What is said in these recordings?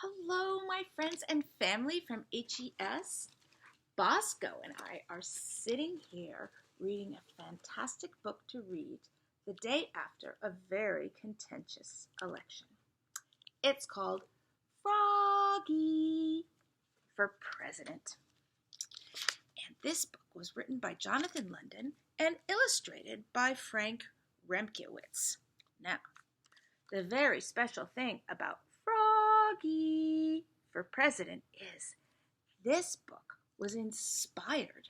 Hello, my friends and family from HES. Bosco and I are sitting here reading a fantastic book to read the day after a very contentious election. It's called Froggy for President. And this book was written by Jonathan London and illustrated by Frank Remkiewicz. Now, the very special thing about Froggy for President is this book was inspired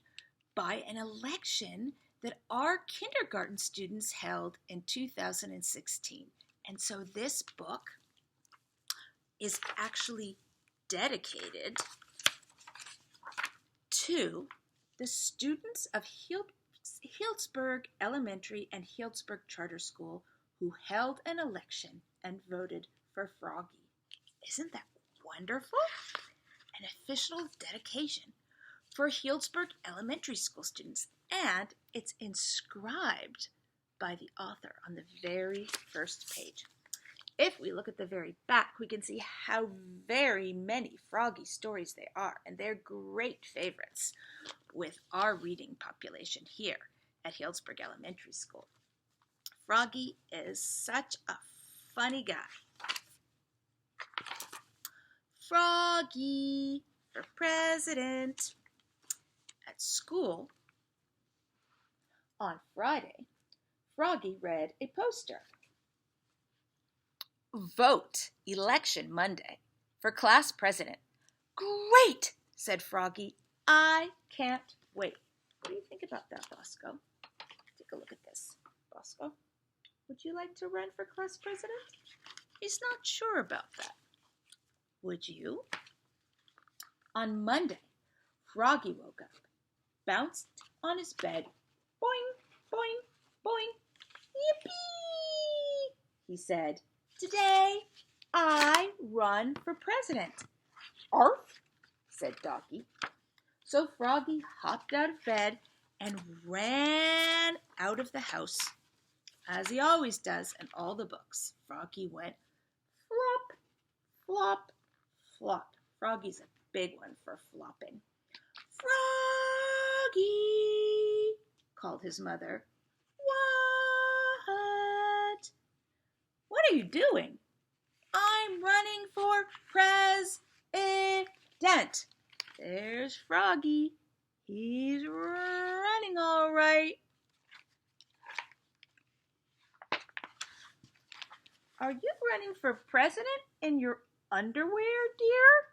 by an election that our kindergarten students held in 2016. And so this book is actually dedicated to the students of Healdsburg Elementary and Healdsburg Charter School who held an election and voted for Froggy. Isn't that wonderful? An official dedication for Healdsburg Elementary School students, and it's inscribed by the author on the very first page. If we look at the very back, we can see how very many Froggy stories there are, and they're great favorites with our reading population here at Healdsburg Elementary School. Froggy is such a funny guy. Froggy for President. At school, on Friday, Froggy read a poster. Vote Election Monday for class president. Great, said Froggy. I can't wait. What do you think about that, Bosco? Take a look at this. Bosco, would you like to run for class president? He's not sure about that. Would you? On Monday, Froggy woke up, bounced on his bed, boing, boing, boing, yippee, he said. Today, I run for president. Arf, said Doggy. So Froggy hopped out of bed and ran out of the house. As he always does in all the books, Froggy went flop, flop, flop. Froggy's a big one for flopping. Froggy, called his mother. What are you doing? I'm running for president. There's Froggy. He's running all right. Are you running for president in your underwear, dear?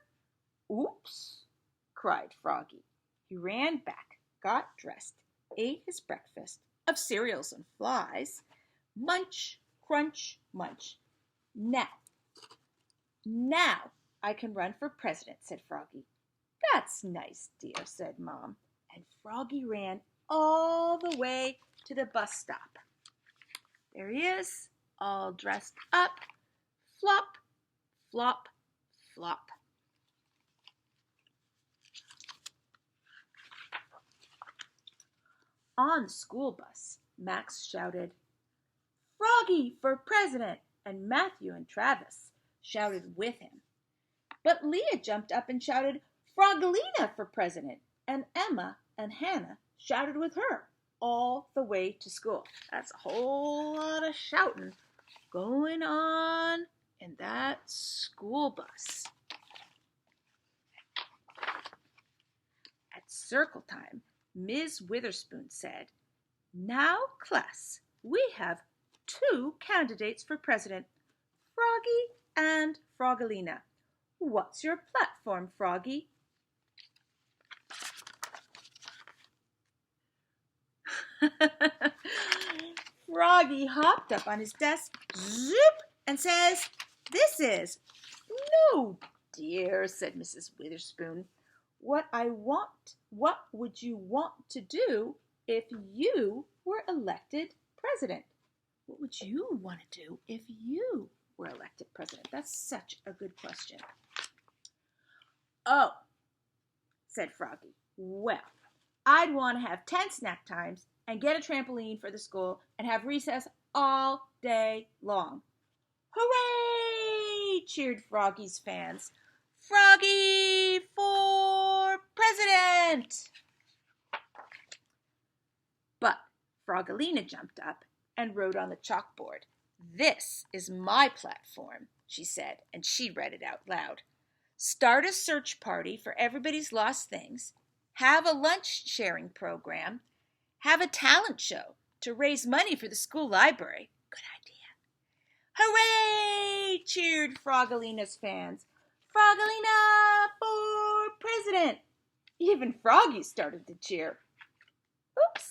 Oops, cried Froggy. He ran back, got dressed, ate his breakfast of cereals and flies. Munch, crunch, munch. Now I can run for president, said Froggy. That's nice, dear, said Mom. And Froggy ran all the way to the bus stop. There he is, all dressed up. Flop, flop, flop. On the school bus, Max shouted, Froggy for president, and Matthew and Travis shouted with him. But Leah jumped up and shouted, Frogalina for president, and Emma and Hannah shouted with her all the way to school. That's a whole lot of shouting going on in that school bus. At circle time, Ms. Witherspoon said, Now, class, we have 2 candidates for president, Froggy and Frogalina. What's your platform, Froggy? Froggy hopped up on his desk, zoop, and says, This is. No, dear, said Mrs. Witherspoon. What would you want to do if you were elected president? What would you want to do if you were elected president? That's such a good question. Oh, said Froggy. Well, I'd want to have 10 snack times and get a trampoline for the school and have recess all day long. Hooray! Cheered Froggy's fans. Froggy for President! But Froggalina jumped up and wrote on the chalkboard. This is my platform, she said, and she read it out loud. Start a search party for everybody's lost things, have a lunch sharing program, have a talent show to raise money for the school library. Good idea. Hooray! Cheered Froggalina's fans. Froggalina for President! Even Froggy started to cheer. Oops.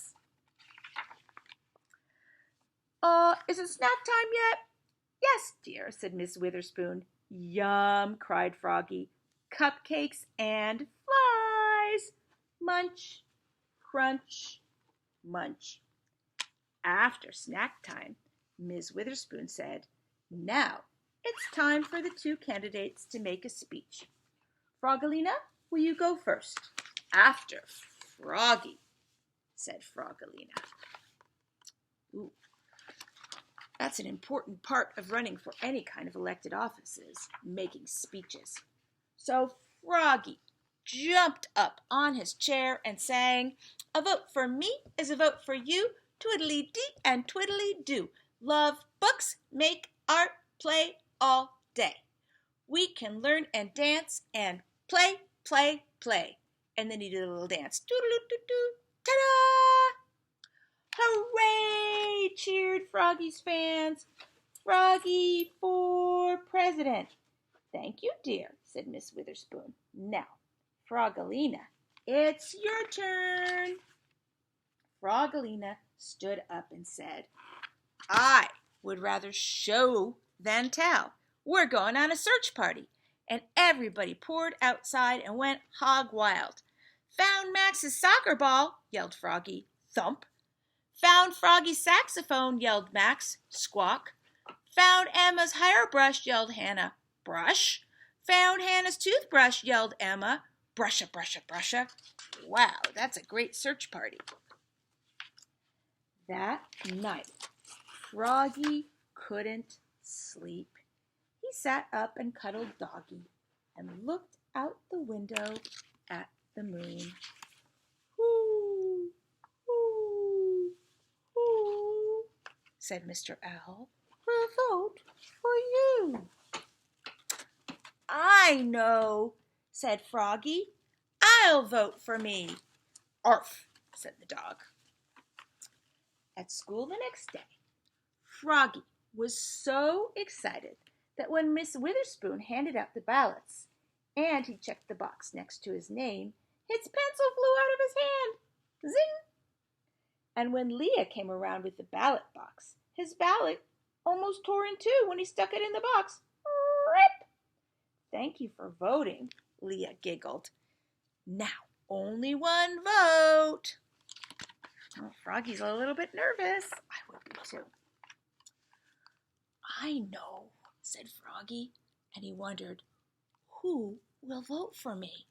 Is it snack time yet? Yes, dear, said Miss Witherspoon. Yum, cried Froggy. Cupcakes and flies. Munch, crunch, munch. After snack time, Miss Witherspoon said, now it's time for the two candidates to make a speech. Froggalina, will you go first? After Froggy, said Froggalina. Ooh. That's an important part of running for any kind of elected offices, making speeches. So Froggy jumped up on his chair and sang, a vote for me is a vote for you, twiddly-dee and twiddly-doo. Love books, make art, play all day. We can learn and dance and play, play, play. And then he did a little dance. Doodle-doo-doo-doo, ta-da! Hooray! Cheered Froggy's fans. Froggy for President. Thank you, dear, said Miss Witherspoon. Now, Froggalina, it's your turn. Froggalina stood up and said, I would rather show than tell. We're going on a search party. And everybody poured outside and went hog wild. Found Max's soccer ball, yelled Froggy. Thump. Found Froggy's saxophone, yelled Max. Squawk. Found Emma's hairbrush, yelled Hannah. Brush. Found Hannah's toothbrush, yelled Emma. Brusha, brusha, brusha. Wow, that's a great search party. That night, Froggy couldn't sleep. He sat up and cuddled Doggy and looked out the window at the moon. Whoo, whoo, whoo, said Mr. Owl. We'll vote for you. I know, said Froggy. I'll vote for me. Arf, said the dog. At school the next day, Froggy was so excited that when Miss Witherspoon handed out the ballots and he checked the box next to his name, his pencil flew out of his hand. Zing! And when Leah came around with the ballot box, his ballot almost tore in two when he stuck it in the box. Rip! Thank you for voting, Leah giggled. Now, only one vote. Oh, Froggy's a little bit nervous. I would be too. I know, said Froggy, and he wondered, who will vote for me?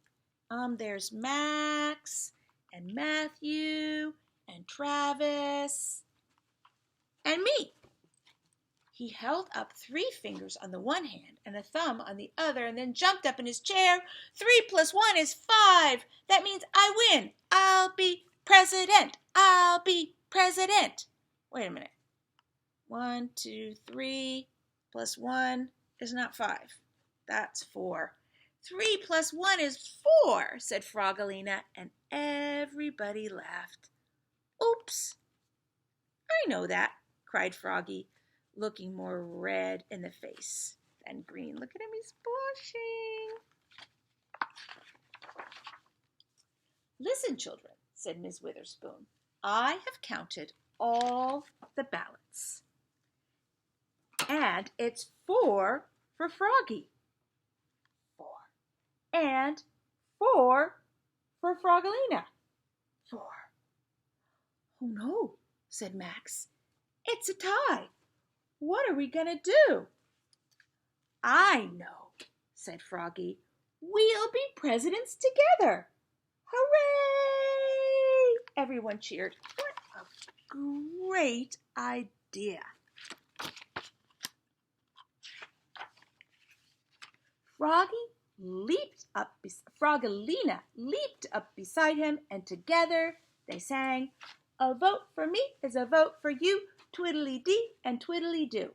There's Max, and Matthew, and Travis, and me. He held up 3 fingers on the one hand and a thumb on the other and then jumped up in his chair. 3 + 1 is 5. That means I win. I'll be president. I'll be president. Wait a minute. 1, 2, 3 + 1 is not 5. That's 4. 3 + 1 is 4, said Froggalina, and everybody laughed. Oops. I know that, cried Froggy, looking more red in the face than green. Look at him, he's blushing. Listen, children, said Miss Witherspoon. I have counted all the ballots. And it's 4 for Froggy. 4. And 4 for Froggalina. 4. Oh no, said Max. It's a tie. What are we going to do? I know, said Froggy. We'll be presidents together. Hooray! Everyone cheered. What a great idea. Froggy Froggalina leaped up beside him, and together they sang, "A vote for me is a vote for you, twiddly-dee and twiddly-doo.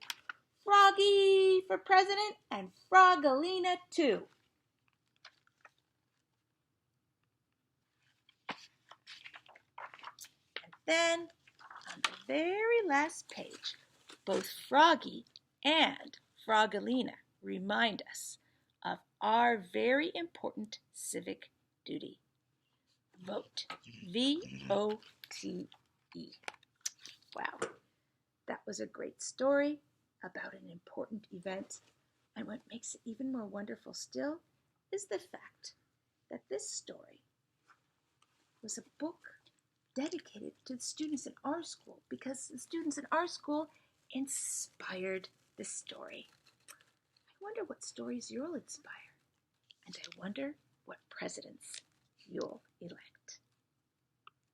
Froggy for president and Froggalina too." And then, on the very last page, both Froggy and Froggalina remind us of our very important civic duty. Vote. V-O-T-E. Wow, that was a great story about an important event. And what makes it even more wonderful still is the fact that this story was a book dedicated to the students in our school, because the students in our school inspired this story. I wonder what stories you'll inspire, and I wonder what presidents